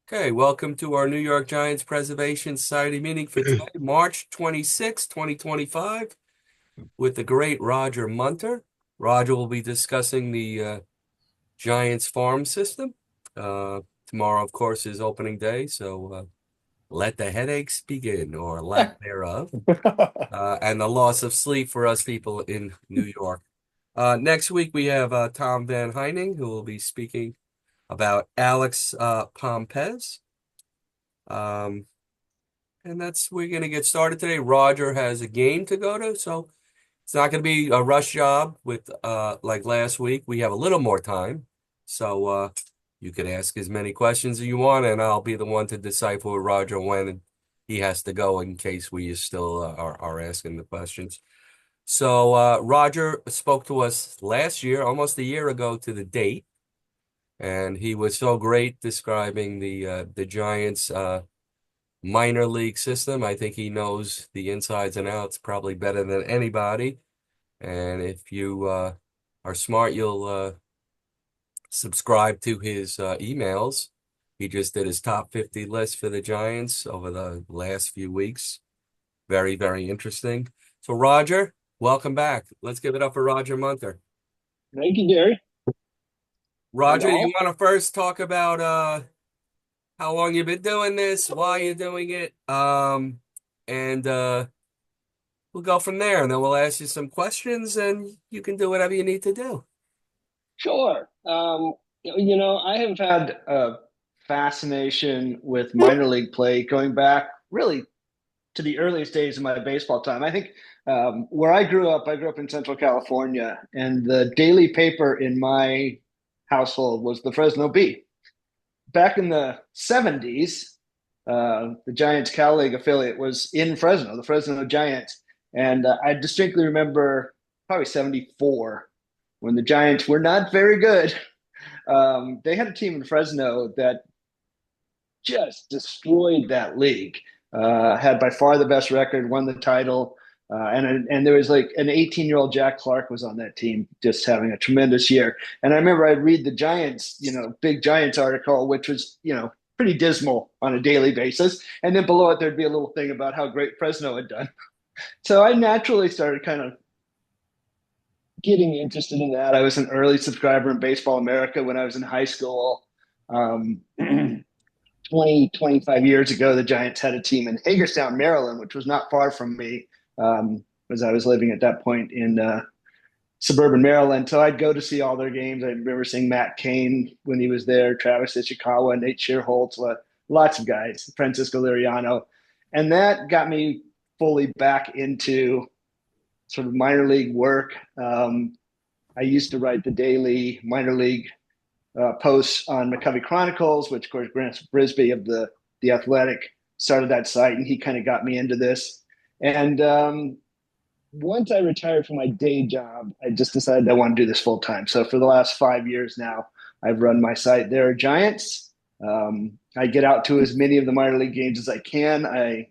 Okay, welcome to our New York Giants Preservation Society meeting for today, March 26, 2025, with the great Roger Munter. Roger will be discussing the Giants farm system. Tomorrow, of course, is opening day, so let the headaches begin, or lack thereof, and the loss of sleep for us people in New York. Next week, we have Tom Van Heining, who will be speaking about Alex Pompez. Um, And we're going to get started today. Roger has a game to go to, so it's not going to be a rush job with like last week. We have a little more time. So you can ask as many questions as you want, and I'll be the one to decipher with Roger when he has to go in case we still are asking the questions. So Roger spoke to us last year, almost a year ago to the date, and he was so great describing the Giants' minor league system. I think he knows the insides and outs probably better than anybody. And if you are smart, you'll subscribe to his emails. He just did his top 50 list for the Giants over the last few weeks. Very, very interesting. So, Roger, welcome back. Let's give it up for Roger Munter. Thank you, Gary. And Roger, you all. want to first talk about how long you've been doing this, why you're doing it, and we'll go from there, and then we'll ask you some questions, and you can do whatever you need to do. Sure. I have had a fascination with minor league play going back really to the earliest days of my baseball time. I think where I grew up in Central California, and the daily paper in my household was the Fresno Bee. Back in the 70s, the Giants Cal League affiliate was in Fresno, the Fresno Giants. And I distinctly remember probably 74 when the Giants were not very good. They had a team in Fresno that just destroyed that league. Had by far the best record, won the title, and there was like an 18-year-old Jack Clark was on that team, just having a tremendous year. And I remember I'd read the Giants, big Giants article, which was pretty dismal on a daily basis, and then below it there'd be a little thing about how great Fresno had done. So I naturally started kind of getting interested in that. I was an early subscriber in Baseball America when I was in high school. 20, 25 years ago, the Giants had a team in Hagerstown, Maryland, which was not far from me, as I was living at that point in suburban Maryland. So I'd go to see all their games. I remember seeing Matt Cain when he was there, Travis Ishikawa, Nate Shearholtz, lots of guys, Francisco Liriano. And that got me fully back into sort of minor league work. I used to write the daily minor league posts on McCovey Chronicles, which of course Grant Brisbee of the Athletic started that site, and he kind of got me into this. And once I retired from my day job, I just decided I want to do this full time. So for the last 5 years now, I've run my site. There are Giants. I get out to as many of the minor league games as I can. I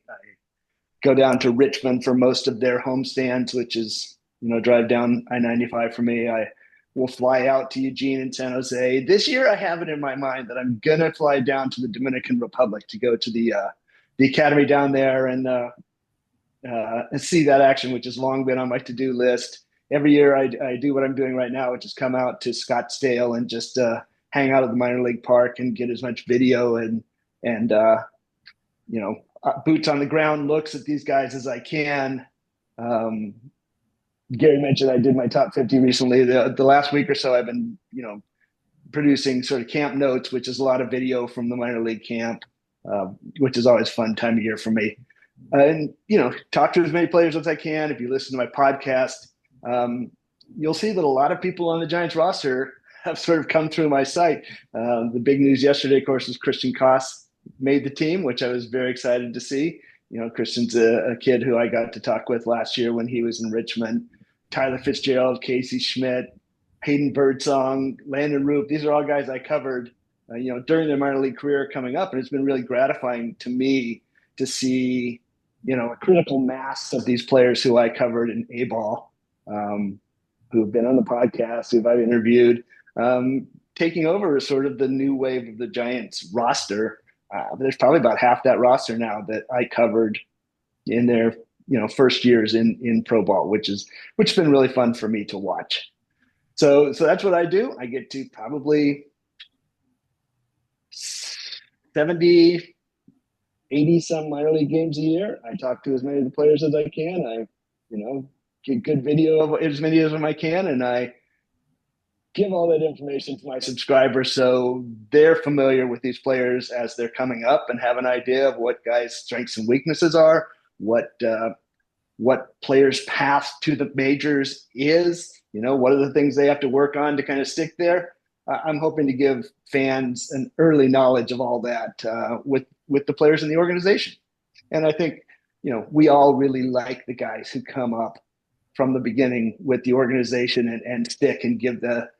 go down to Richmond for most of their homestands, which is drive down I-95 for me. I will fly out to Eugene and San Jose. This year, I have it in my mind that I'm gonna fly down to the Dominican Republic to go to the academy down there and see that action, which has long been on my to-do list. Every year, I do what I'm doing right now, which is come out to Scottsdale and just hang out at the minor league park and get as much video and boots on the ground looks at these guys as I can. Um, Gary mentioned I did my top 50 recently. The last week or so, I've been, producing sort of camp notes, which is a lot of video from the minor league camp, which is always a fun time of year for me. And, talk to as many players as I can. If you listen to my podcast, you'll see that a lot of people on the Giants roster have sort of come through my site. The big news yesterday, of course, was Christian Koss made the team, which I was very excited to see. Christian's a kid who I got to talk with last year when he was in Richmond. Tyler Fitzgerald, Casey Schmidt, Hayden Birdsong, Landon Roop. These are all guys I covered, during their minor league career coming up. And it's been really gratifying to me to see, a critical mass of these players who I covered in A-ball, who've been on the podcast, who I've interviewed, taking over sort of the new wave of the Giants roster. there's probably about half that roster now that I covered in their first years in pro ball, which has been really fun for me to watch. So that's what I do. I get to probably 70, 80 some minor league games a year. I talk to as many of the players as I can. I, get good video of as many of them I can, and I give all that information to my subscribers so they're familiar with these players as they're coming up and have an idea of what guys' strengths and weaknesses are, what players' path to the majors is. What are the things they have to work on to kind of stick there. I'm hoping to give fans an early knowledge of all that with the players in the organization. And I think we all really like the guys who come up from the beginning with the organization and stick and give the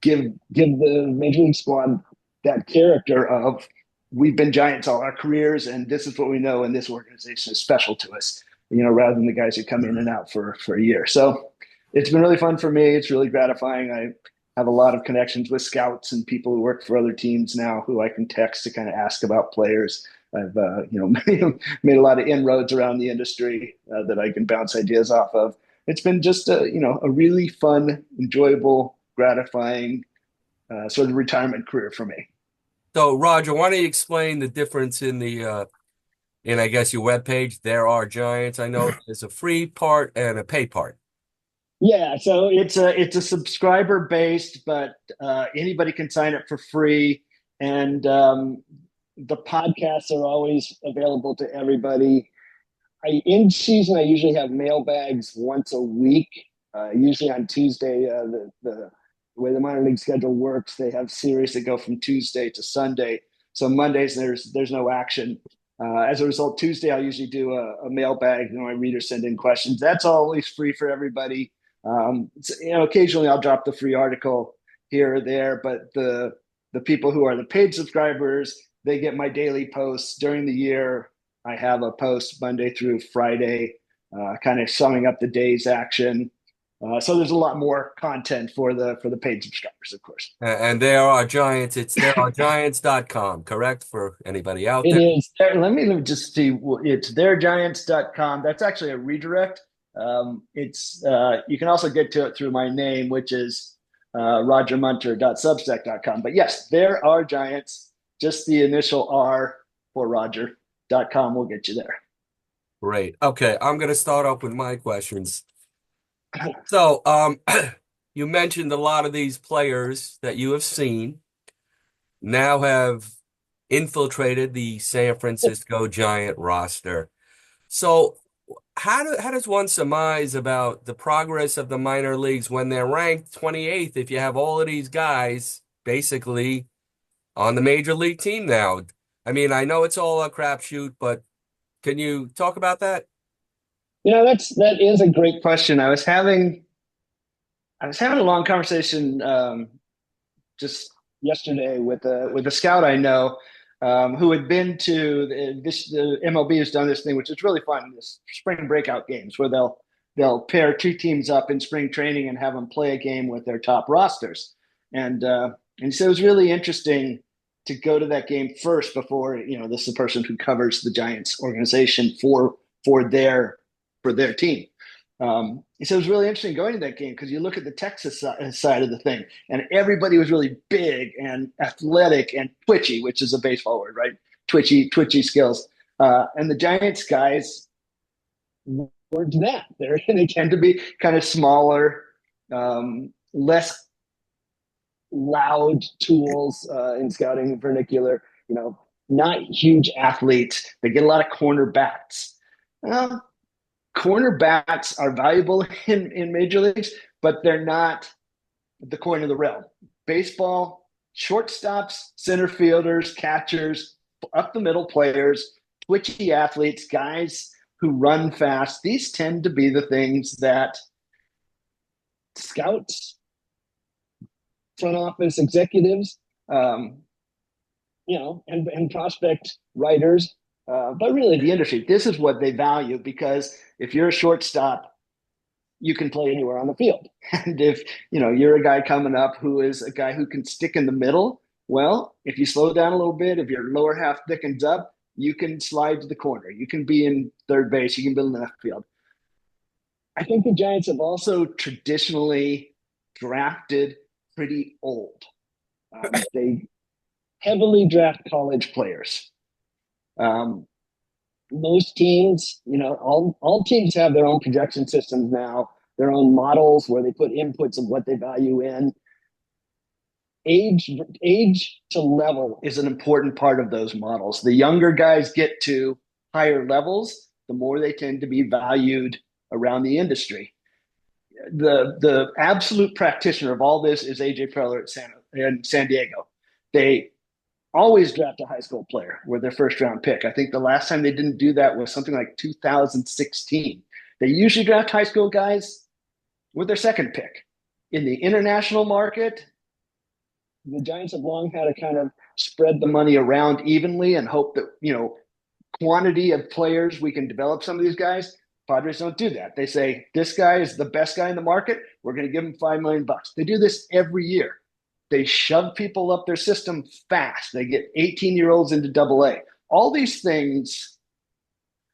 major league squad that character of we've been Giants all our careers and this is what we know and this organization is special to us, rather than the guys who come in and out for a year. So it's been really fun for me. It's really gratifying. I have a lot of connections with scouts and people who work for other teams now who I can text to kind of ask about players. I've made a lot of inroads around the industry that I can bounce ideas off of. It's been just a really fun, enjoyable, gratifying sort of retirement career for me. So, Roger, why don't you explain the difference in I guess your webpage, There Are Giants. I know there's a free part and a pay part. Yeah, so it's a subscriber based, but anybody can sign up for free, and the podcasts are always available to everybody. In season, I usually have mailbags once a week. Usually on Tuesday, the way the minor league schedule works, they have series that go from Tuesday to Sunday. So Mondays there's no action. As a result, Tuesday I'll usually do a mailbag. My readers send in questions. That's always free for everybody. Occasionally I'll drop the free article here or there, but the people who are the paid subscribers, they get my daily posts during the year. I have a post Monday through Friday, kind of summing up the day's action. So there's a lot more content for the paid subscribers, of course. And There Are Giants. It's therearegiants.com, correct? For anybody out It there. is there. Let me just see. It's theirgiants.com. That's actually a redirect. It's you can also get to it through my name, which is rogermunter.substack.com. But yes, there are Giants. Just the initial R for Roger.com will get you there. Great. Okay, I'm going to start off with my questions. So, you mentioned a lot of these players that you have seen now have infiltrated the San Francisco Giant roster. So, how does one surmise about the progress of the minor leagues when they're ranked 28th if you have all of these guys basically on the major league team now? I mean, I know it's all a crapshoot, but can you talk about that? That is a great question. I was having a long conversation just yesterday with a scout I know who had been to the MLB has done this thing, which is really fun. This spring breakout games where they'll pair two teams up in spring training and have them play a game with their top rosters. And so it was really interesting to go to that game first before this is the person who covers the Giants organization for their team. So it was really interesting going to that game because you look at the Texas side of the thing, and everybody was really big and athletic and twitchy, which is a baseball word, right? Twitchy skills. And the Giants guys weren't that. They tend to be kind of smaller, less loud tools in scouting vernacular. Not huge athletes. They get a lot of corner bats. Corner bats are valuable in major leagues, but they're not the coin of the realm. Baseball, shortstops, center fielders, catchers, up the middle players, twitchy athletes, guys who run fast. These tend to be the things that scouts, front office executives, and prospect writers, but really the industry, this is what they value because if you're a shortstop, you can play anywhere on the field. And if you're a guy coming up who is a guy who can stick in the middle, Well, if you slow down a little bit, if your lower half thickens up, you can slide to the corner. You can be in third base. You can be in left field. I think the Giants have also traditionally drafted pretty old. They heavily draft college players. Um, Most teams, all teams have their own projection systems now, their own models where they put inputs of what they value in. Age to level is an important part of those models. The younger guys get to higher levels, the more they tend to be valued around the industry. The absolute practitioner of all this is AJ Preller in San Diego. They always draft a high school player with their first round pick. I think the last time they didn't do that was something like 2016. They usually draft high school guys with their second pick. In the international market, the Giants have long had to kind of spread the money around evenly and hope that, quantity of players, we can develop some of these guys. Padres don't do that. They say, this guy is the best guy in the market. We're going to give him $5 million. They do this every year. They shove people up their system fast. They get 18-year-olds into AA. All these things,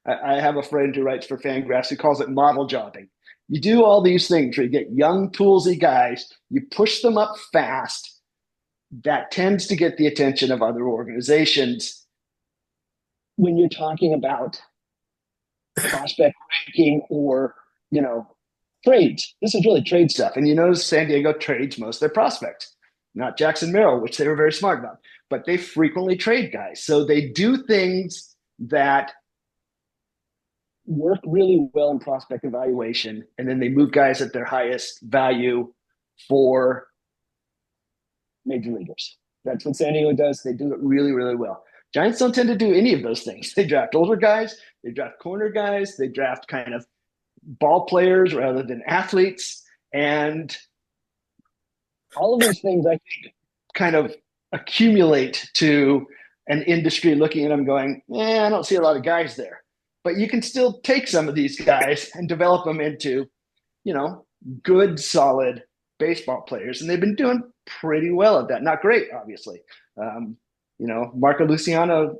I have a friend who writes for Fangraphs who calls it model jobbing. You do all these things where you get young, toolsy guys, you push them up fast. That tends to get the attention of other organizations when you're talking about prospect ranking or, trades. This is really trade stuff. And San Diego trades most of their prospects, not Jackson Merrill, which they were very smart about, but they frequently trade guys. So they do things that work really well in prospect evaluation, and then they move guys at their highest value for major leaguers. That's what San Diego does. They do it really, really well. Giants don't tend to do any of those things. They draft older guys, they draft corner guys, they draft kind of ball players rather than athletes. And all of these things, I think, kind of accumulate to an industry looking at them going, I don't see a lot of guys there. But you can still take some of these guys and develop them into, good, solid baseball players. And they've been doing pretty well at that. Not great, obviously. Marco Luciano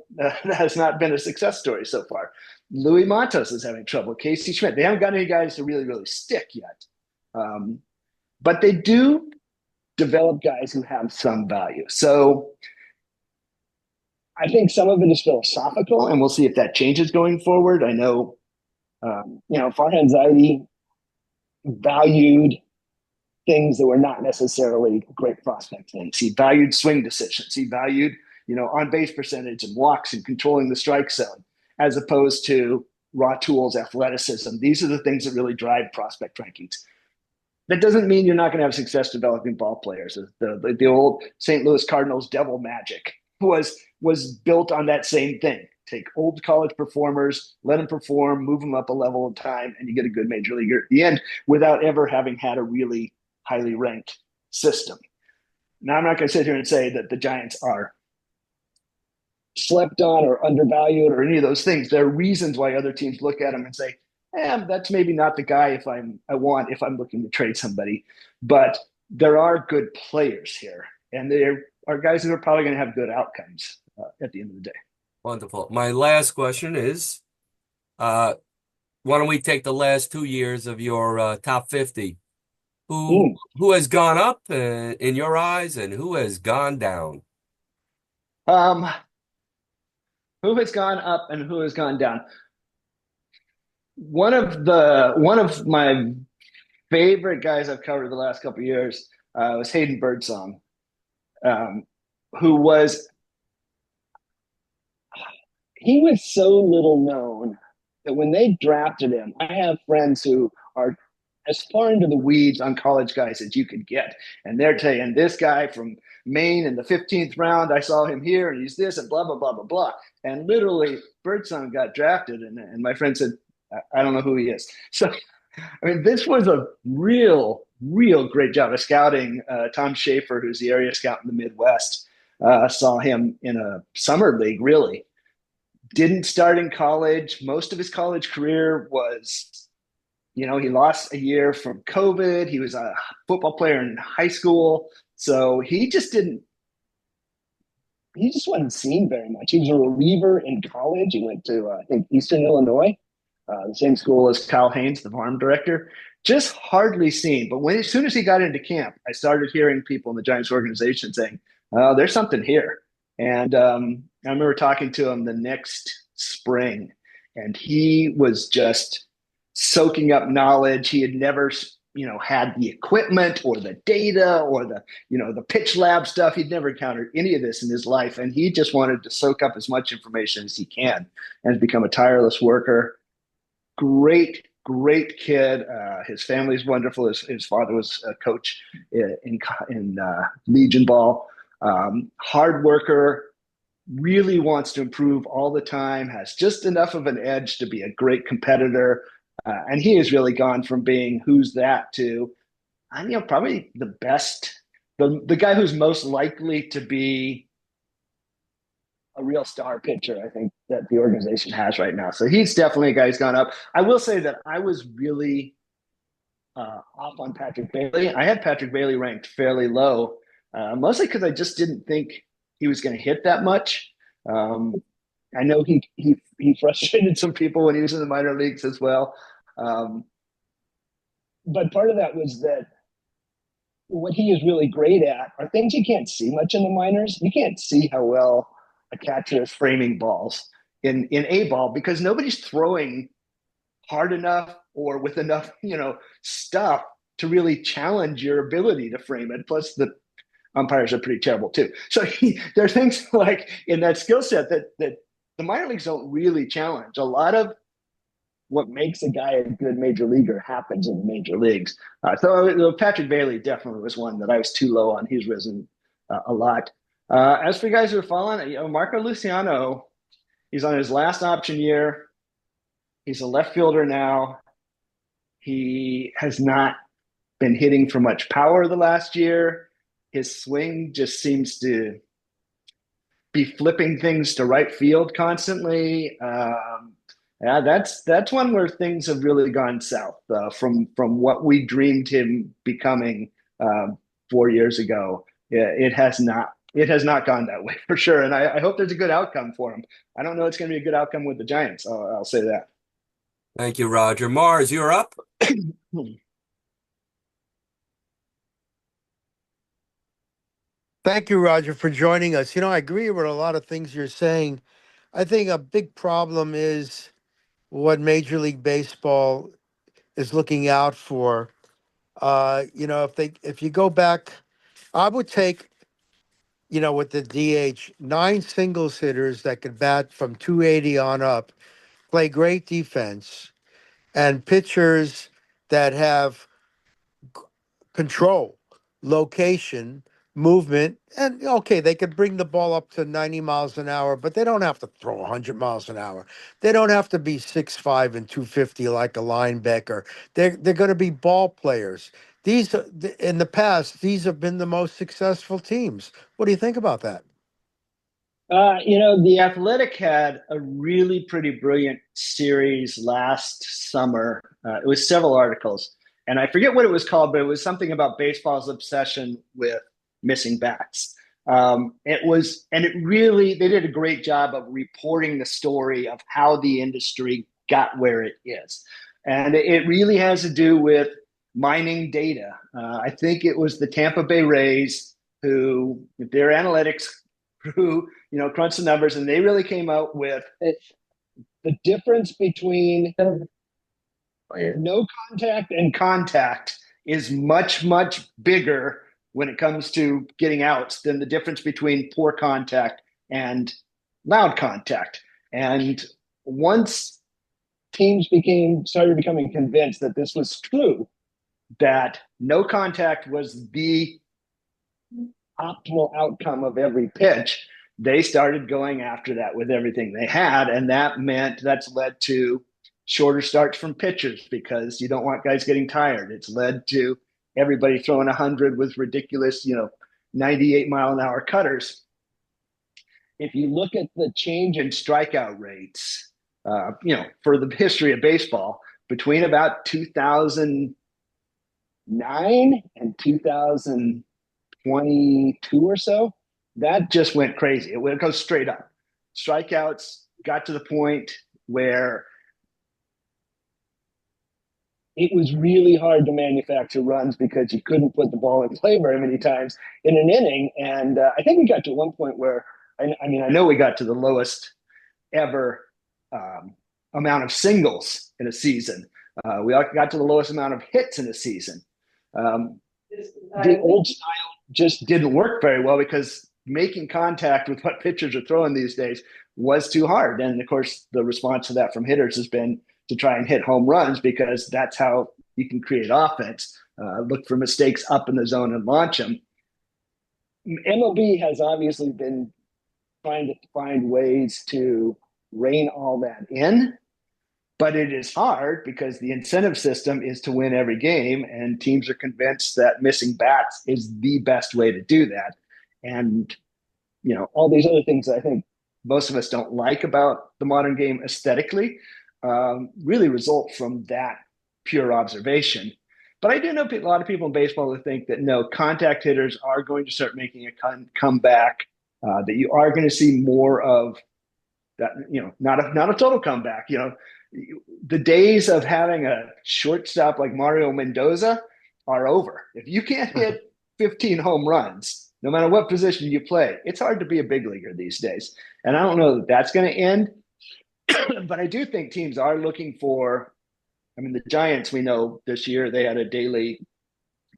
has not been a success story so far. Louis Matos is having trouble. Casey Schmidt. They haven't got any guys to really, really stick yet. But they do develop guys who have some value. So I think some of it is philosophical, and we'll see if that changes going forward. I know, Farhan Zaidi valued things that were not necessarily great prospect things. He valued swing decisions. He valued, on base percentage and walks and controlling the strike zone, as opposed to raw tools, athleticism. These are the things that really drive prospect rankings. That doesn't mean you're not going to have success developing ball players. The old St. Louis Cardinals devil magic was built on that same thing. Take old college performers, let them perform, move them up a level of time, and you get a good major leaguer at the end without ever having had a really highly ranked system. Now, I'm not going to sit here and say that the Giants are slept on or undervalued or any of those things. There are reasons why other teams look at them and say, that's maybe not the guy if I'm looking to trade somebody. But there are good players here, and there are guys who are probably going to have good outcomes at the end of the day. Wonderful. My last question is, why don't we take the last 2 years of your top 50? Who has gone up in your eyes, and who has gone down? Who has gone up and who has gone down? One of my favorite guys I've covered the last couple of years was Hayden Birdsong, who was so little known that when they drafted him, I have friends who are as far into the weeds on college guys as you could get. And they're saying, this guy from Maine in the 15th round, I saw him here and he's this and blah, blah, blah, blah, blah. And literally Birdsong got drafted. And my friend said, I don't know who he is. So, I mean, this was a real great job of scouting. Tom Schaefer, who's the area scout in the Midwest, saw him in a summer league, really. Didn't start in college. Most of his college career was, he lost a year from COVID. He was a football player in high school. So he just didn't he just wasn't seen very much. He was a reliever in college. He went to I think Eastern Illinois, the same school as Kyle Haynes, the farm director. Just hardly seen. But as soon as he got into camp, I started hearing people in the Giants organization saying, "Oh, there's something here." And I remember talking to him the next spring, and he was just soaking up knowledge. He had never, had the equipment or the data or the pitch lab stuff. He'd never encountered any of this in his life, and he just wanted to soak up as much information as he can and has become a tireless worker. Great kid. His family's wonderful. His father was a coach in Legion ball. Hard worker, really wants to improve all the time, has just enough of an edge to be a great competitor. And he has really gone from being who's that to, probably the best, the guy who's most likely to be a real star pitcher, I think, that the organization has right now. So he's definitely a guy who's gone up. I will say that I was really off on Patrick Bailey. I had Patrick Bailey ranked fairly low, mostly because I just didn't think he was going to hit that much. I know he frustrated some people when he was in the minor leagues as well. But part of that was that what he is really great at are things you can't see much in the minors. You can't see how well a catcher is framing balls in A ball because nobody's throwing hard enough or with enough, stuff to really challenge your ability to frame it. Plus the umpires are pretty terrible too. So there are things like in that skill set that the minor leagues don't really challenge. A lot of what makes a guy a good major leaguer happens in the major leagues. So Patrick Bailey definitely was one that I was too low on. He's risen a lot. As for guys who have fallen, Marco Luciano, he's on his last option year. He's a left fielder now. He has not been hitting for much power the last year. His swing just seems to be flipping things to right field constantly. Yeah, that's one where things have really gone south from what we dreamed him becoming 4 years ago. Yeah, it has not gone that way for sure. And I hope there's a good outcome for him. I don't know it's going to be a good outcome with the Giants. I'll say that. Thank you, Roger. Mars, you're up. Thank you, Roger, for joining us. I agree with a lot of things you're saying. I think a big problem is what Major League Baseball is looking out for. If you go back, I would take, with the DH, 9 singles hitters that could bat from 280 on up, play great defense, and pitchers that have control, location, movement, and okay, they could bring the ball up to 90 miles an hour, but they don't have to throw 100 miles an hour. They don't have to be 6'5" and 250 like a linebacker. They're going to be ball players. These in the past, these have been the most successful teams. What do you think about that? The Athletic had a really pretty brilliant series last summer. It was several articles, and I forget what it was called, but it was something about baseball's obsession with missing bats. They did a great job of reporting the story of how the industry got where it is. And it really has to do with mining data. I think it was the Tampa Bay Rays who, their analytics crew, crunched the numbers, and they really came out with the difference between no contact and contact is much, much bigger when it comes to getting outs than the difference between poor contact and loud contact. And once teams started becoming convinced that this was true, that no contact was the optimal outcome of every pitch, they started going after that with everything they had. And that's led to shorter starts from pitchers because you don't want guys getting tired. It's led to everybody throwing 100 with ridiculous, 98 mile an hour cutters. If you look at the change in strikeout rates, for the history of baseball, between about 2009 and 2022 or so, that just went crazy. It goes straight up. Strikeouts got to the point where it was really hard to manufacture runs because you couldn't put the ball in play very many times in an inning. And I think we got to one point where, I mean, I know we got to the lowest ever amount of singles in a season. We got to the lowest amount of hits in a season. The old style just didn't work very well because making contact with what pitchers are throwing these days was too hard. And of course, the response to that from hitters has been to try and hit home runs because that's how you can create offense. Look for mistakes up in the zone and launch them. MLB has obviously been trying to find ways to rein all that in, but it is hard because the incentive system is to win every game, and teams are convinced that missing bats is the best way to do that. And, you know, all these other things that I think most of us don't like about the modern game aesthetically really result from that pure observation. But I do know a lot of people in baseball who think that no, contact hitters are going to start making a comeback, that you are going to see more of that, you know, not a total comeback. You know, the days of having a shortstop like Mario Mendoza are over. If you can't hit 15 home runs, no matter what position you play, it's hard to be a big leaguer these days. And I don't know that that's going to end, but I do think teams are looking for, I mean, the Giants, we know this year they had a daily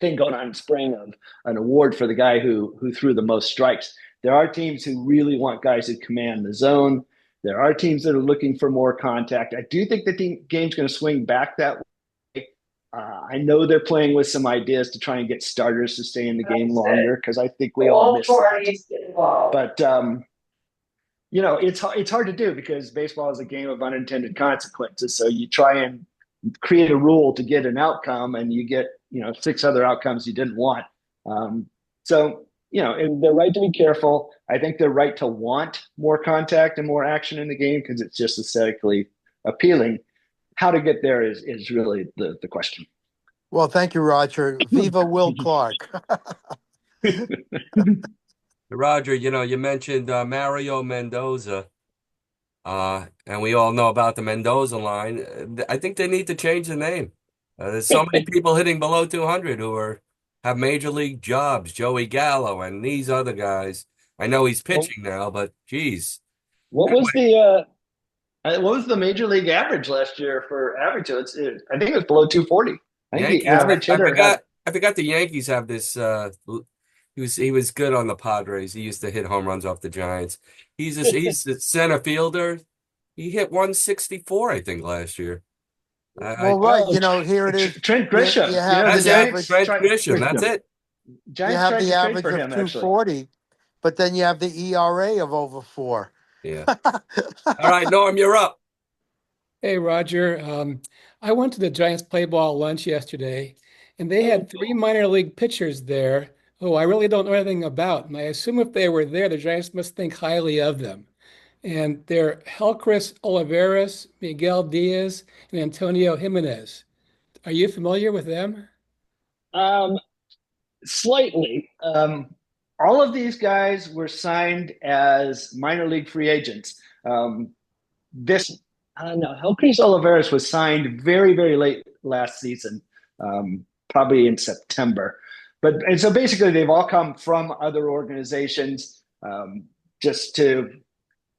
thing going on in spring of an award for the guy who threw the most strikes. There are teams who really want guys who command the zone. There are teams that are looking for more contact. I do think the game's going to swing back that way. I know they're playing with some ideas to try and get starters to stay in the game longer because I think we all miss that. But you know, it's hard to do because baseball is a game of unintended consequences. So you try and create a rule to get an outcome, and you get, you know, 6 other outcomes you didn't want. So, you know, and they're right to be careful. I think they're right to want more contact and more action in the game because it's just aesthetically appealing. How to get there is really the question. Well, thank you, Roger. Viva Will Clark. Roger, you know, you mentioned Mario Mendoza, and we all know about the Mendoza line. I think they need to change the name. There's so many people hitting below 200 who have major league jobs. Joey Gallo and these other guys. I know he's pitching now, but geez. What was the major league average last year for average? I think it was below 240. I think Yankees, the average hitter I forgot the Yankees have this. He was good on the Padres. He used to hit home runs off the Giants. He's a center fielder. He hit 164, I think, last year. Well, right, you know, here it is. Trent Grisham. You have the average. Trent Grisham. That's it. You have the average of 240, but then you have the ERA of over 4. Yeah. All right, Norm, you're up. Hey, Roger. I went to the Giants play ball lunch yesterday, and they had 3 minor league pitchers there who I really don't know anything about. And I assume if they were there, the Giants must think highly of them. And they're Helcris Olivares, Miguel Diaz, and Antonio Jimenez. Are you familiar with them? Slightly. All of these guys were signed as minor league free agents. Helcris Olivares was signed very, very late last season, probably in September. And so basically they've all come from other organizations. Just to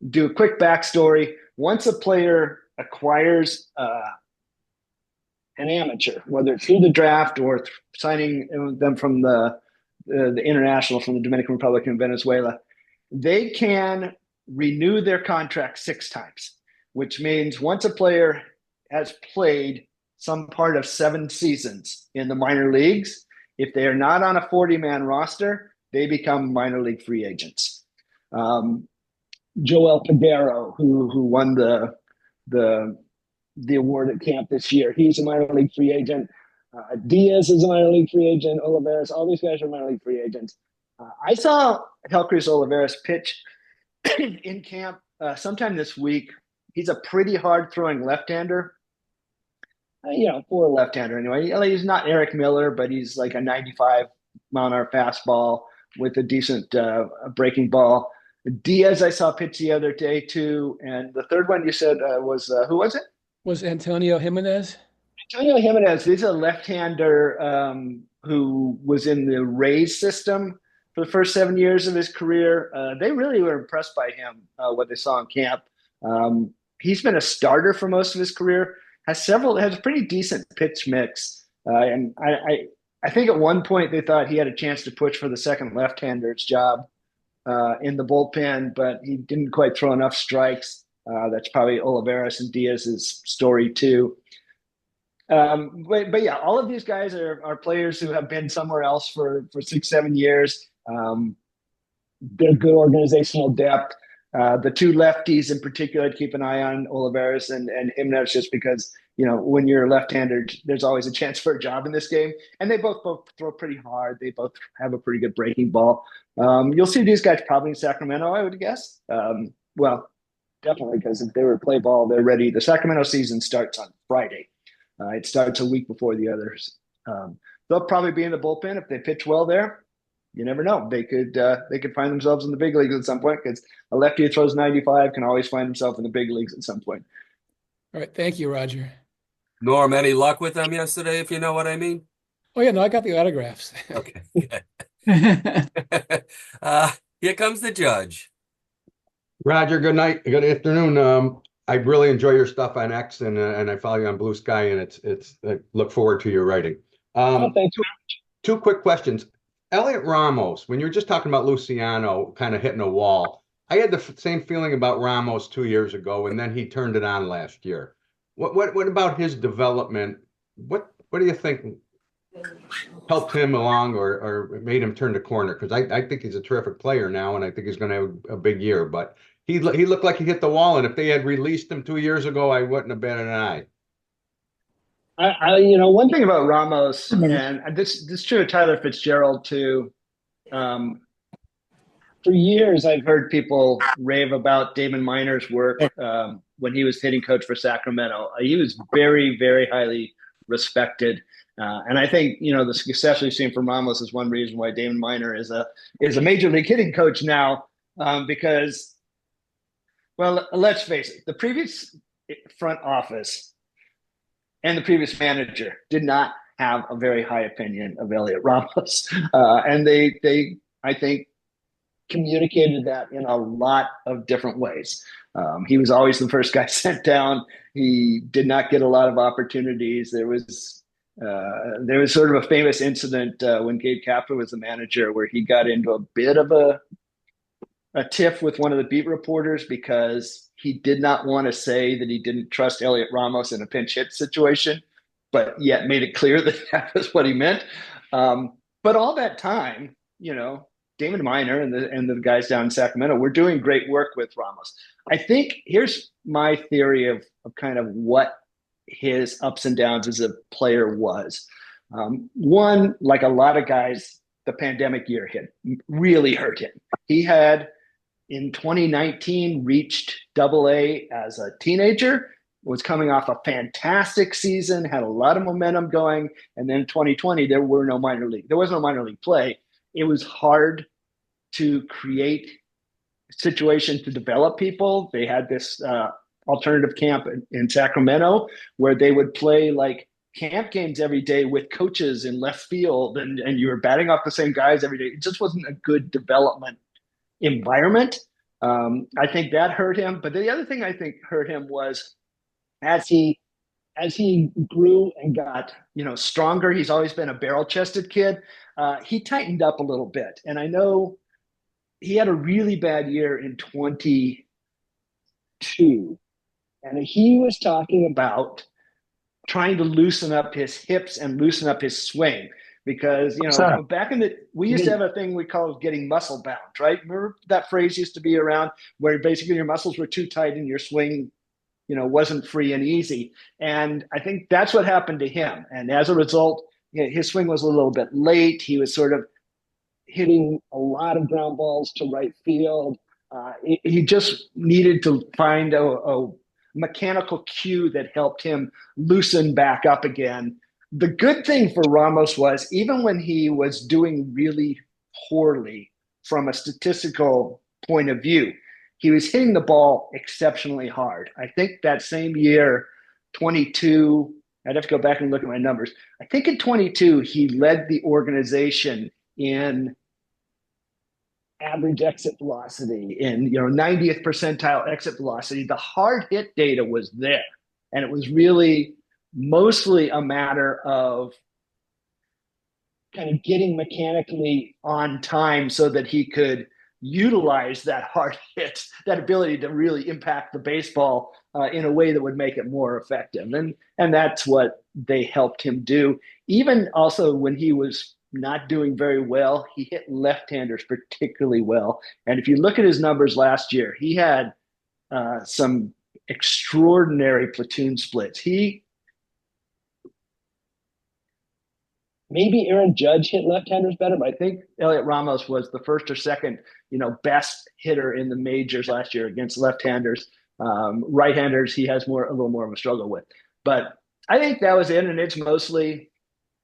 do a quick backstory, once a player acquires an amateur, whether it's through the draft or signing them from the international from the Dominican Republic and Venezuela, they can renew their contract 6 times, which means once a player has played some part of 7 seasons in the minor leagues, if they are not on a 40-man roster, they become minor league free agents. Joel Padero, who won the award at camp this year, he's a minor league free agent. Diaz is a minor league free agent. Olivares, all these guys are minor league free agents. I saw Helcris Olivares pitch in camp sometime this week. He's a pretty hard throwing left-hander. For a left-hander anyway. He's not Eric Miller, but he's like a 95 mile an hour fastball with a decent breaking ball. Diaz, I saw pitch the other day too, and the third one you said was who was it? Was Antonio Jimenez? Antonio Jimenez. He's a left-hander who was in the Rays system for the first 7 years of his career. They really were impressed by him, what they saw in camp. He's been a starter for most of his career. Has a pretty decent pitch mix, and I think at one point they thought he had a chance to push for the second left-hander's job in the bullpen, but he didn't quite throw enough strikes. That's probably Olivares and Diaz's story too. But yeah, all of these guys are players who have been somewhere else for 6-7 years. They're good organizational depth. The two lefties in particular, I'd keep an eye on, Olivares and Jimenez, just because, when you're left-handed, there's always a chance for a job in this game. And they both throw pretty hard. They both have a pretty good breaking ball. You'll see these guys probably in Sacramento, I would guess. Well, definitely, because if they were play ball, they're ready. The Sacramento season starts on Friday. It starts a week before the others. They'll probably be in the bullpen if they pitch well there. You never know. They could find themselves in the big leagues at some point, because a lefty who throws 95 can always find himself in the big leagues at some point. All right. Thank you, Roger. Norm, any luck with them yesterday, if you know what I mean? Oh, yeah. No, I got the autographs. Okay. Here comes the judge. Roger, good night, good afternoon. I really enjoy your stuff on X, and I follow you on Blue Sky, and it's I look forward to your writing. Thank you. Two quick questions. Elliot Ramos, when you were just talking about Luciano kind of hitting a wall, I had the same feeling about Ramos 2 years ago, and then he turned it on last year. What about his development? What do you think helped him along or made him turn the corner? Because I think he's a terrific player now, and I think he's going to have a big year. But he looked like he hit the wall, and if they had released him 2 years ago, I wouldn't have batted an eye. One thing about Ramos, and this is true of Tyler Fitzgerald too. For years, I've heard people rave about Damon Miner's work when he was hitting coach for Sacramento. He was very, very highly respected. And I think, the success we've seen from Ramos is one reason why Damon Miner is a major league hitting coach now, because, well, let's face it, the previous front office and the previous manager did not have a very high opinion of Elliot Ramos. And they, I think, communicated that in a lot of different ways. He was always the first guy sent down. He did not get a lot of opportunities. There was sort of a famous incident when Gabe Kapler was the manager, where he got into a bit of a tiff with one of the beat reporters because he did not want to say that he didn't trust Elliot Ramos in a pinch hit situation, but yet made it clear that that was what he meant. But all that time, Damon Miner and the guys down in Sacramento were doing great work with Ramos. I think here's my theory of kind of what his ups and downs as a player was. One, like a lot of guys, the pandemic year really hurt him. He had, in 2019, reached AA as a teenager, was coming off a fantastic season, had a lot of momentum going, and then 2020, there was no minor league play. It was hard to create a situation to develop people. They had this alternative camp in Sacramento where they would play like camp games every day with coaches in left field, and you were batting off the same guys every day. It just wasn't a good development environment. I think that hurt him. But the other thing I think hurt him was as he grew and got stronger. He's always been a barrel-chested kid. He tightened up a little bit, and I know he had a really bad year in 22, and he was talking about trying to loosen up his hips and loosen up his swing, because back in we used to have a thing we called getting muscle bound, right? Remember that phrase used to be around, where basically your muscles were too tight and your swing wasn't free and easy. And I think that's what happened to him. And as a result, his swing was a little bit late. He was sort of hitting a lot of ground balls to right field. He just needed to find a mechanical cue that helped him loosen back up again. The good thing for Ramos was, even when he was doing really poorly from a statistical point of view. He was hitting the ball exceptionally hard. I think that same year, 22, I'd have to go back and look at my numbers. I think in 22, he led the organization in average exit velocity, in 90th percentile exit velocity. The hard hit data was there, and it was really mostly a matter of kind of getting mechanically on time so that he could utilize that hard hit, that ability to really impact the baseball in a way that would make it more effective. And that's what they helped him do. Even also when he was not doing very well, he hit left-handers particularly well. And if you look at his numbers last year, he had some extraordinary platoon splits. Maybe Aaron Judge hit left-handers better, but I think Elliot Ramos was the first or second, best hitter in the majors last year against left-handers. Right-handers, he has a little more of a struggle with. But I think that was it, and it's mostly,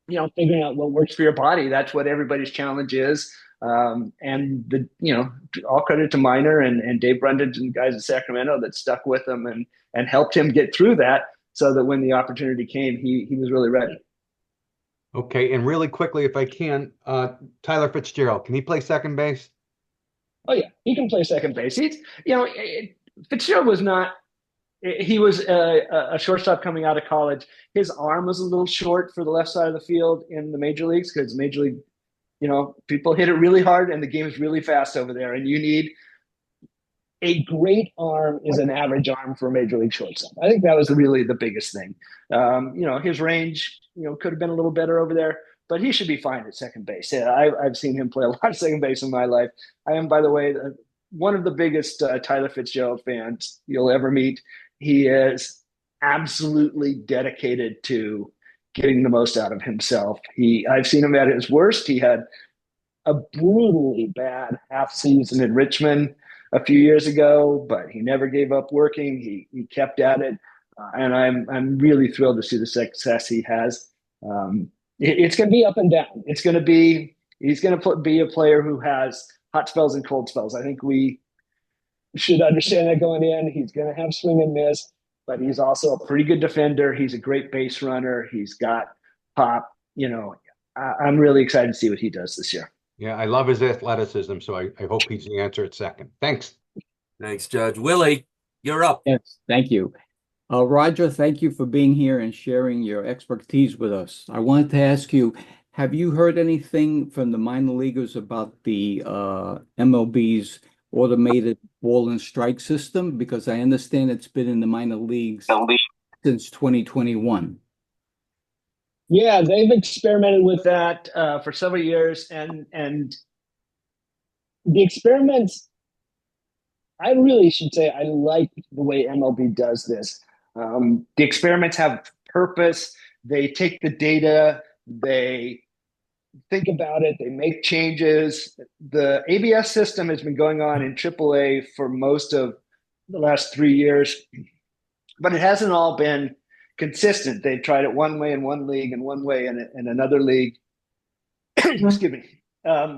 figuring out what works for your body. That's what everybody's challenge is. And all credit to Miner and Dave Brundage and guys in Sacramento that stuck with him and helped him get through that, so that when the opportunity came, he was really ready. Okay, and really quickly, if I can, Tyler Fitzgerald, can he play second base? Oh yeah, he can play second base. Fitzgerald was not. He was a shortstop coming out of college. His arm was a little short for the left side of the field in the major leagues, because major league, people hit it really hard and the game is really fast over there, and you need a great arm is an average arm for a major league shortstop. I think that was really the biggest thing. His range, could have been a little better over there, but he should be fine at second base. Yeah, I've seen him play a lot of second base in my life. I am, by the way, one of the biggest Tyler Fitzgerald fans you'll ever meet. He is absolutely dedicated to getting the most out of himself. I've seen him at his worst. He had a brutally bad half season in Richmond a few years ago, but he never gave up working. He kept at it, and I'm really thrilled to see the success he has. It's going to be up and down. He's going to be a player who has hot spells and cold spells. I think we should understand that going in. He's going to have swing and miss, but he's also a pretty good defender. He's a great base runner. He's got pop. I'm really excited to see what he does this year. Yeah, I love his athleticism, so I hope he's the answer at second. Thanks. Thanks, Judge. Willie, you're up. Yes, thank you. Roger, thank you for being here and sharing your expertise with us. I wanted to ask you, have you heard anything from the minor leaguers about the MLB's automated ball and strike system? Because I understand it's been in the minor leagues since 2021. Yeah, they've experimented with that for several years, and the experiments, I really should say I like the way MLB does this. The experiments have purpose. They take the data, they think about it, they make changes. The ABS system has been going on in AAA for most of the last 3 years, but it hasn't all been consistent. They tried it one way in one league and one way in another league. Excuse me.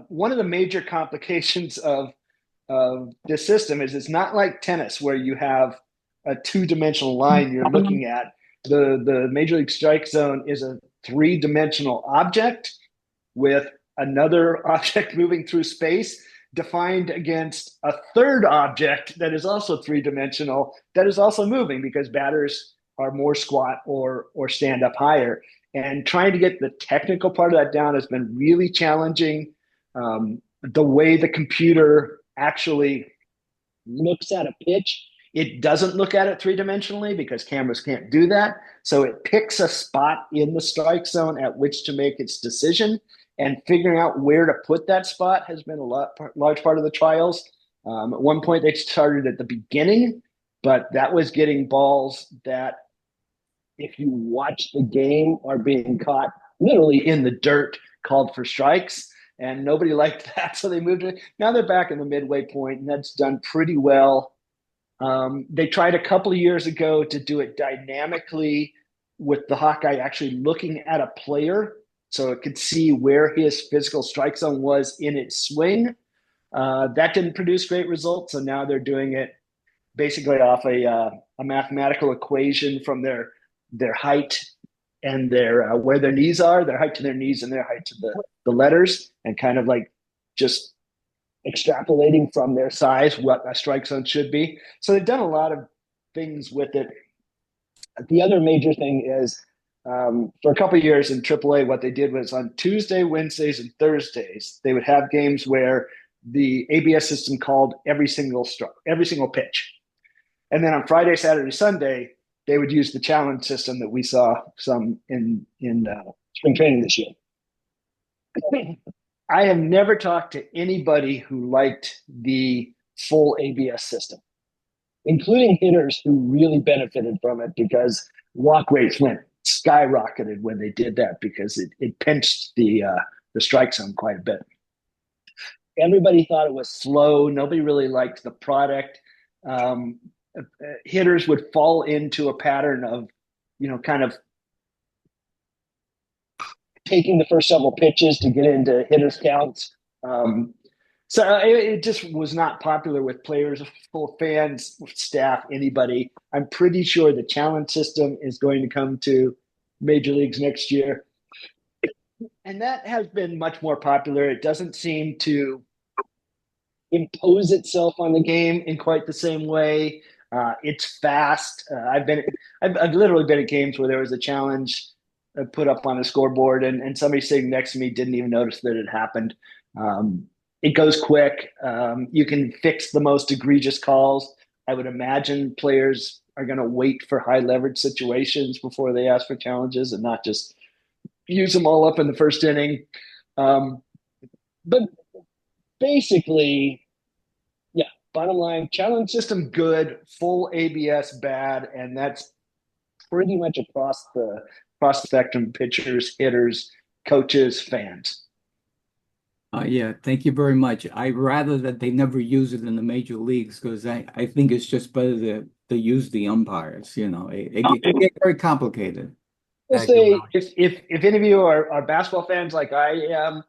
One of the major complications of this system is it's not like tennis where you have a two-dimensional line you're looking at. The Major League Strike Zone is a three-dimensional object with another object moving through space defined against a third object that is also three-dimensional that is also moving, because batters are more squat or stand up higher. And trying to get the technical part of that down has been really challenging. The way the computer actually looks at a pitch, it doesn't look at it three-dimensionally because cameras can't do that. So it picks a spot in the strike zone at which to make its decision, and figuring out where to put that spot has been a large part of the trials. At one point they started at the beginning, but that was getting balls that, if you watch the game, are being caught literally in the dirt, called for strikes, and nobody liked that, so they moved it. Now they're back in the midway point, and that's done pretty well. They tried a couple of years ago to do it dynamically with the Hawkeye actually looking at a player so it could see where his physical strike zone was in its swing. That didn't produce great results, so now they're doing it basically off a mathematical equation from their height and their where their knees are, their height to their knees and their height to the letters, and kind of like just extrapolating from their size what a strike zone should be. So they've done a lot of things with it. The other major thing is for a couple of years in AAA, what they did was on Tuesday, Wednesdays, and Thursdays, they would have games where the ABS system called every single pitch. And then on Friday, Saturday, Sunday, they would use the challenge system that we saw some in spring training this year. I have never talked to anybody who liked the full ABS system, including hitters who really benefited from it because walk rates went skyrocketed when they did that because it pinched the strike zone quite a bit. Everybody thought it was slow. Nobody really liked the product. Hitters would fall into a pattern of, kind of taking the first several pitches to get into hitters counts. So it just was not popular with players, full fans, staff, anybody. I'm pretty sure the challenge system is going to come to major leagues next year. And that has been much more popular. It doesn't seem to impose itself on the game in quite the same way. It's fast. I've literally been at games where there was a challenge put up on a scoreboard and somebody sitting next to me didn't even notice that it happened. It goes quick. You can fix the most egregious calls. I would imagine players are going to wait for high leverage situations before they ask for challenges and not just use them all up in the first inning. But basically, yeah, bottom line, challenge system good, full ABS bad, and that's pretty much across the spectrum: pitchers, hitters, coaches, fans. Yeah, thank you very much. I'd rather that they never use it in the major leagues because I think it's just better to use the umpires. It gets very complicated. I'll say if any of you are basketball fans like I am,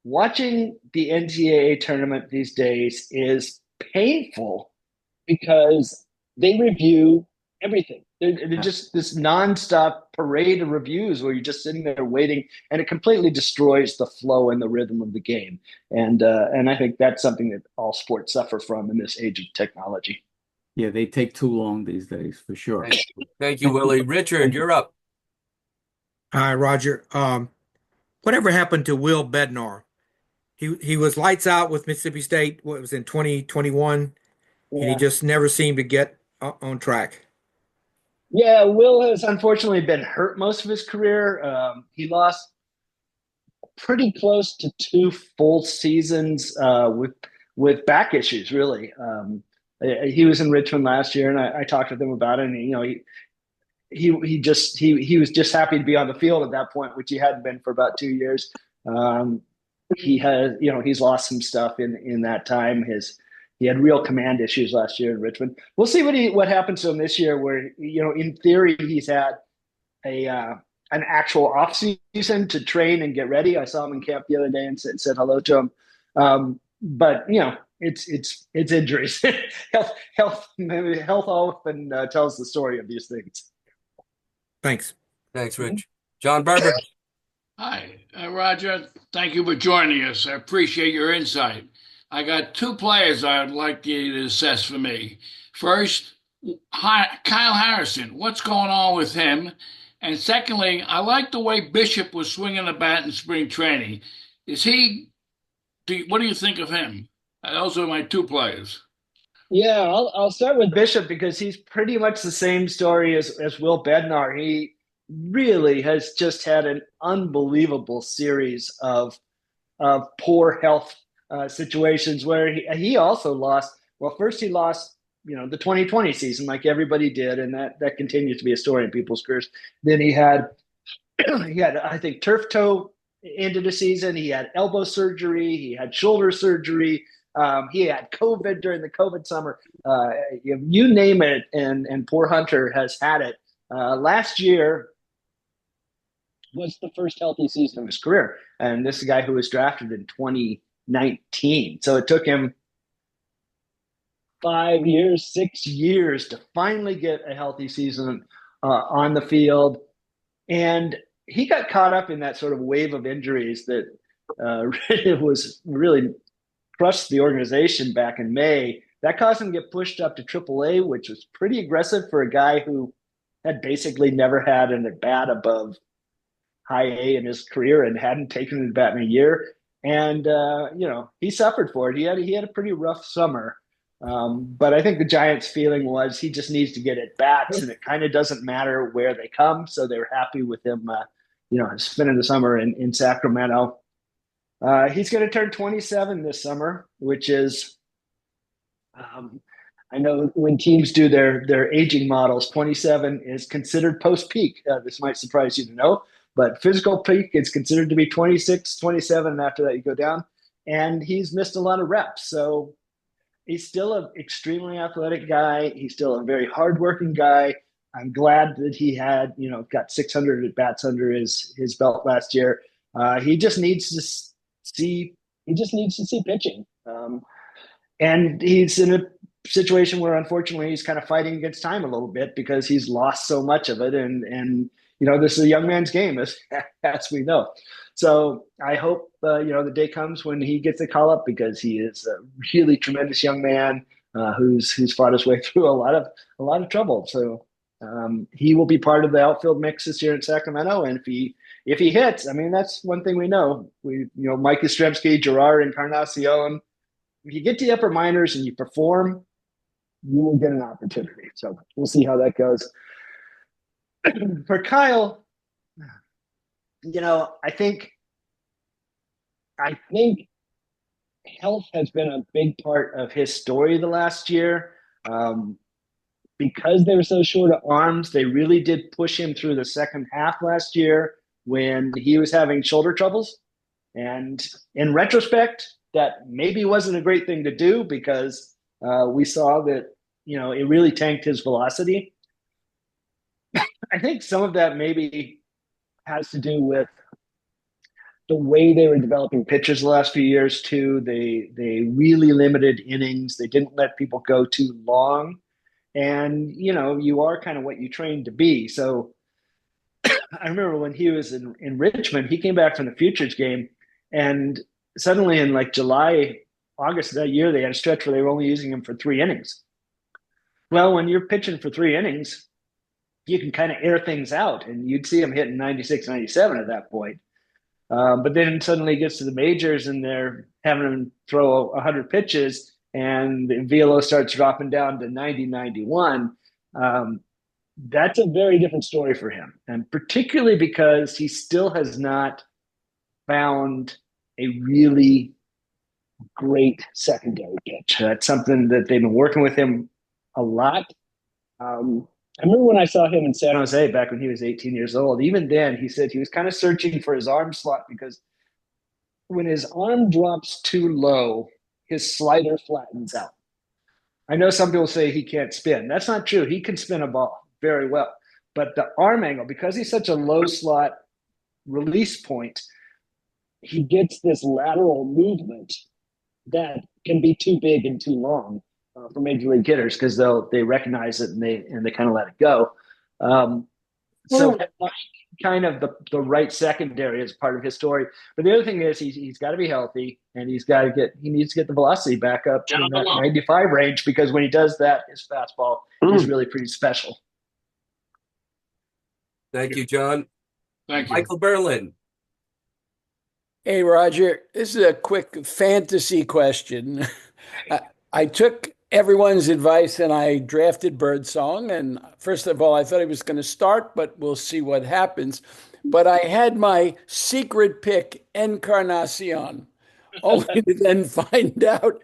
watching the NCAA tournament these days is painful because they review everything. They're just this nonstop parade of reviews where you're just sitting there waiting, and it completely destroys the flow and the rhythm of the game. And I think that's something that all sports suffer from in this age of technology. Yeah, they take too long these days, for sure. Thank you, Willie. Richard, you're up. Hi, Roger. Whatever happened to Will Bednar? He was lights out with Mississippi State. What was in 2021, and he just never seemed to get on track. Yeah, Will has unfortunately been hurt most of his career. He lost pretty close to 2 full seasons with back issues. Really, he was in Richmond last year, and I talked with him about it. And he was just happy to be on the field at that point, which he hadn't been for about 2 years. He's lost some stuff in that time. He had real command issues last year in Richmond. We'll see what happens to him this year, where, in theory, he's had an actual off season to train and get ready. I saw him in camp the other day and said hello to him. But it's injuries. health often tells the story of these things. Thanks. Thanks, Rich. John Barber. Hi, Roger. Thank you for joining us. I appreciate your insight. I got 2 players I would like you to assess for me. First, Kyle Harrison. What's going on with him? And secondly, I like the way Bishop was swinging the bat in spring training. What do you think of him? Those are my 2 players. Yeah, I'll start with Bishop because he's pretty much the same story as Will Bednar. He really has just had an unbelievable series of poor health situations where he also lost. Well, first he lost, the 2020 season, like everybody did, and that continues to be a story in people's careers. Then he had I think turf toe into the season. He had elbow surgery. He had shoulder surgery. He had COVID during the COVID summer. You name it, and poor Hunter has had it. Last year, was the first healthy season of his career. And this is a guy who was drafted in 2019. So it took him 5 years, 6 years to finally get a healthy season on the field. And he got caught up in that sort of wave of injuries that was really crushed the organization back in May. That caused him to get pushed up to AAA, which was pretty aggressive for a guy who had basically never had an at bat above high A in his career and hadn't taken an at bat in a year. And he suffered for it. He had a pretty rough summer. But I think the Giants' feeling was he just needs to get at bats, and it kind of doesn't matter where they come. So they were happy with him, spending the summer in Sacramento. He's going to turn 27 this summer, which is, I know when teams do their aging models, 27 is considered post-peak. This might surprise you to know, but physical peak is considered to be 26, 27, and after that you go down. And he's missed a lot of reps, so he's still an extremely athletic guy. He's still a very hardworking guy. I'm glad that he had, got 600 at bats under his belt last year. He just needs to see pitching. And he's in a situation where, unfortunately, he's kind of fighting against time a little bit because he's lost so much of it. And this is a young man's game, as we know. So I hope, the day comes when he gets a call up, because he is a really tremendous young man who's fought his way through a lot of trouble. So he will be part of the outfield mix this year in Sacramento. And if he hits, I mean, that's one thing we know. Mike Yastrzemski, Gerard Encarnacion. If you get to the upper minors and you perform, you will get an opportunity. So we'll see how that goes. For Kyle, I think health has been a big part of his story the last year. Because they were so short of arms, they really did push him through the second half last year when he was having shoulder troubles. And in retrospect, that maybe wasn't a great thing to do, because we saw that, it really tanked his velocity. I think some of that maybe has to do with the way they were developing pitchers the last few years too. They really limited innings. They didn't let people go too long. And, you are kind of what you trained to be. So I remember when he was in Richmond, he came back from the Futures game, and suddenly in like July, August of that year, they had a stretch where they were only using him for 3 innings. Well, when you're pitching for 3 innings, you can kind of air things out, and you'd see him hitting 96, 97 at that point. But then suddenly he gets to the majors and they're having him throw 100 pitches, and the velo starts dropping down to 90, 91. That's a very different story for him. And particularly because he still has not found a really great secondary pitch. That's something that they've been working with him a lot. I remember when I saw him in San Jose back when he was 18 years old. Even then, he said he was kind of searching for his arm slot, because when his arm drops too low, his slider flattens out. I know some people say he can't spin. That's not true. He can spin a ball very well. But the arm angle, because he's such a low slot release point, he gets this lateral movement that can be too big and too long for major league hitters, because they recognize it and they kind of let it go. So kind of the right secondary is part of his story. But the other thing is he's got to be healthy, and he needs to get the velocity back up in that 95 range, because when he does that, his fastball is really pretty special. Thank you, John. Thank you. Michael Berlin. Hey, Roger, this is a quick fantasy question. I took everyone's advice and I drafted Birdsong. And first of all, I thought he was going to start, but we'll see what happens. But I had my secret pick, Encarnacion, only to then find out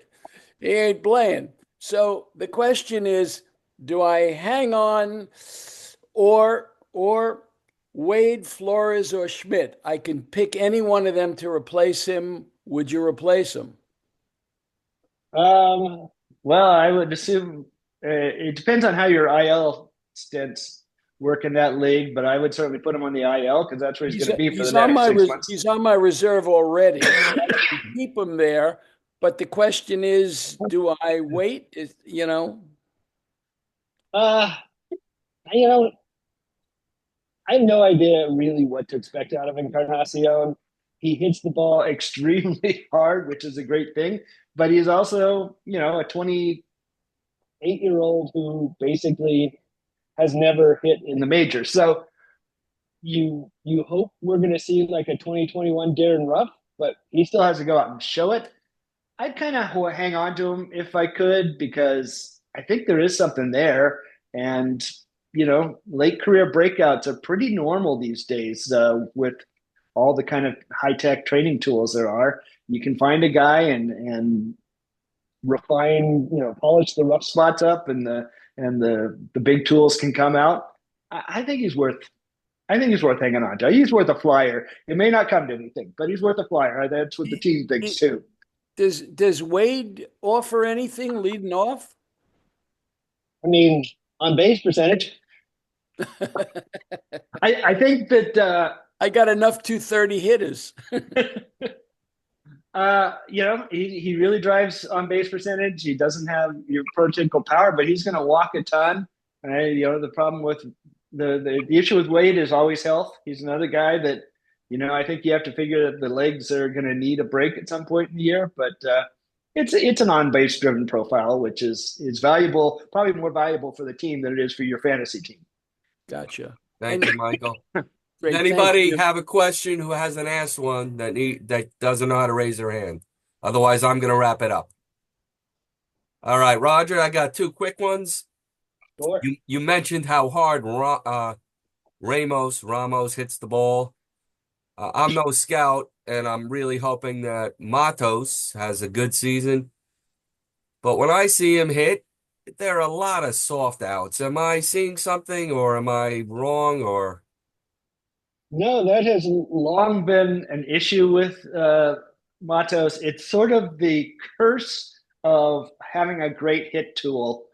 he ain't playing. So the question is, do I hang on or Wade, Flores, or Schmidt? I can pick any one of them to replace him. Would you replace him? Well, I would assume it depends on how your IL stints work in that league, but I would certainly put him on the IL because that's where he's going to be for the on next my 6 months. he's on my reserve already. I can keep him there, but the question is, do I wait? Uh, you know, I have no idea really what to expect out of Encarnacion. He hits the ball extremely hard, which is a great thing, but he's also, a 28-year-old who basically has never hit in the majors. So you hope we're going to see like a 2021 Darren Ruff, but he still has to go out and show it. I'd kind of hang on to him if I could because I think there is something there. And, late career breakouts are pretty normal these days with all the kind of high-tech training tools there are. You can find a guy and refine, polish the rough spots up and the big tools can come out. I think he's worth hanging on to. He's worth a flyer. It may not come to anything, but he's worth a flyer. That's what the team thinks too. Does Wade offer anything leading off? I mean, on base percentage, I think that I got enough 230 hitters. He really drives on base percentage. He doesn't have your prototypical power, but he's going to walk a ton. The problem with the issue with Wade is always health. He's another guy that, I think you have to figure that the legs are going to need a break at some point in the year. But it's an on base driven profile, which is valuable, probably more valuable for the team than it is for your fantasy team. Gotcha. Thank you, Michael. Great, Does anybody thank you. have a question who hasn't asked one that doesn't know how to raise their hand? Otherwise, I'm going to wrap it up. All right, Roger, I got two quick ones. Sure. You mentioned how hard Ramos hits the ball. I'm no scout, and I'm really hoping that Matos has a good season. But when I see him hit, there are a lot of soft outs. Am I seeing something, or am I wrong, or? No, that has long been an issue with Matos. It's sort of the curse of having a great hit tool.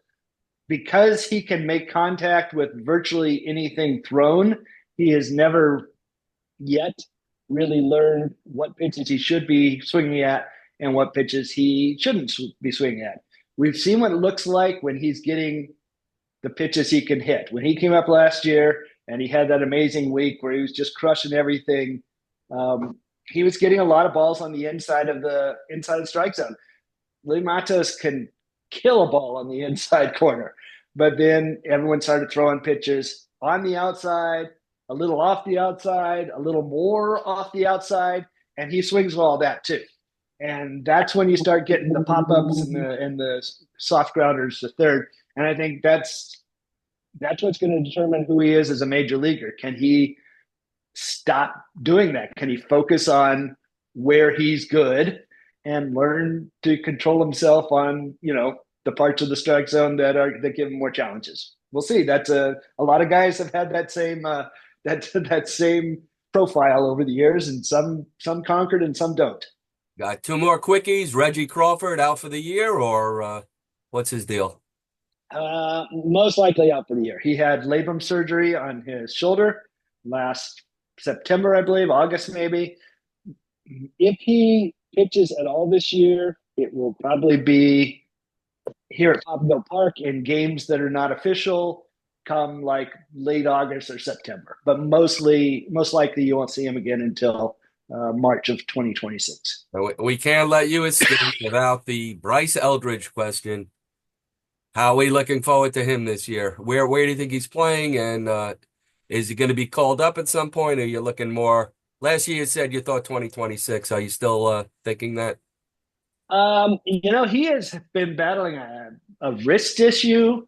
Because he can make contact with virtually anything thrown, he has never yet really learned what pitches he should be swinging at and what pitches he shouldn't be swinging at. We've seen what it looks like when he's getting the pitches he can hit. When he came up last year and he had that amazing week where he was just crushing everything, he was getting a lot of balls on the inside of the strike zone. Lee Matos can kill a ball on the inside corner, but then everyone started throwing pitches on the outside, a little off the outside, a little more off the outside, and he swings all that too. And that's when you start getting the pop-ups and the soft grounders to third. And I think that's what's going to determine who he is as a major leaguer. Can he stop doing that? Can he focus on where he's good and learn to control himself on, the parts of the strike zone that give him more challenges? We'll see. That's a lot of guys have had that same that same profile over the years, and some conquered and some don't. Got two more quickies. Reggie Crawford out for the year, or what's his deal? Most likely out for the year. He had labrum surgery on his shoulder last September, I believe, August maybe. If he pitches at all this year, it will probably be here at Popville Park in games that are not official come like late August or September. But most likely you won't see him again until March of 2026. We can't let you escape without the Bryce Eldridge question. How are we looking forward to him this year? Where do you think he's playing? And is he going to be called up at some point? Or are you looking more? Last year you said you thought 2026. Are you still thinking that? He has been battling a wrist issue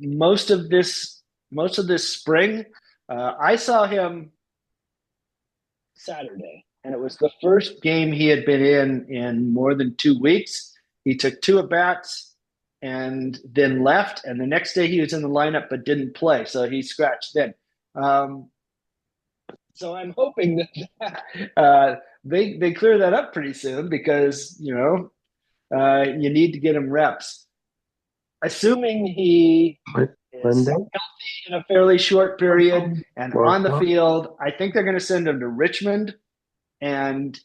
most of this spring. I saw him Saturday, and it was the first game he had been in more than 2 weeks. He took 2 at-bats and then left, and the next day he was in the lineup but didn't play, so he scratched then. So I'm hoping that they clear that up pretty soon because, you need to get him reps. Assuming he is healthy in a fairly short period and on the field, I think they're going to send him to Richmond and,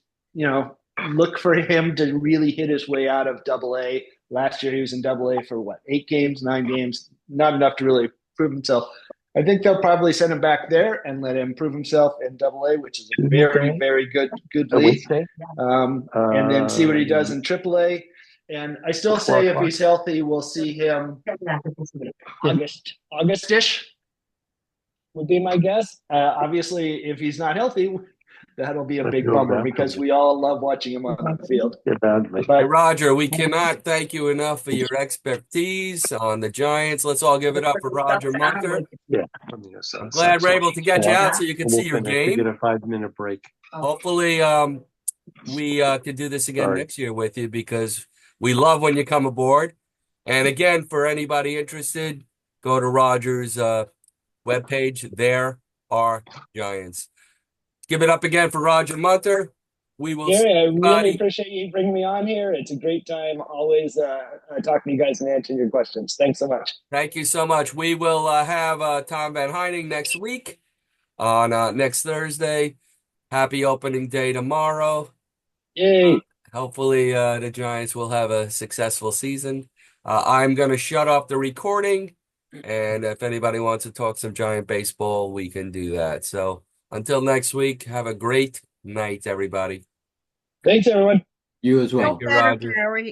look for him to really hit his way out of AA. Last year he was in AA for 8 games, 9 games, not enough to really prove himself. I think they'll probably send him back there and let him prove himself in AA, which is a very, very good league. And then see what he does in AAA. And I still say if he's healthy, we'll see him August-ish would be my guess. Obviously, if he's not healthy, that'll be a big bummer because we all love watching him on the field. Hey, Roger, we cannot thank you enough for your expertise on the Giants. Let's all give it up for Roger Munter. I'm glad we're able to get you out so you can see your game. Get a 5-minute break. Hopefully, we could do this again next year with you because we love when you come aboard. And again, for anybody interested, go to Roger's webpage. There are Giants. Give it up again for Roger Munter. We will see I everybody. really appreciate you bringing me on here. It's a great time always talking to you guys and answering your questions. Thanks so much. Thank you so much. We will have Tom Van Heining next week on next Thursday. Happy opening day tomorrow. Yay. Hopefully the Giants will have a successful season. I'm going to shut off the recording. And if anybody wants to talk some Giant baseball, we can do that. So until next week, have a great night, everybody. Thanks, everyone. You as well. Thank you, Roger.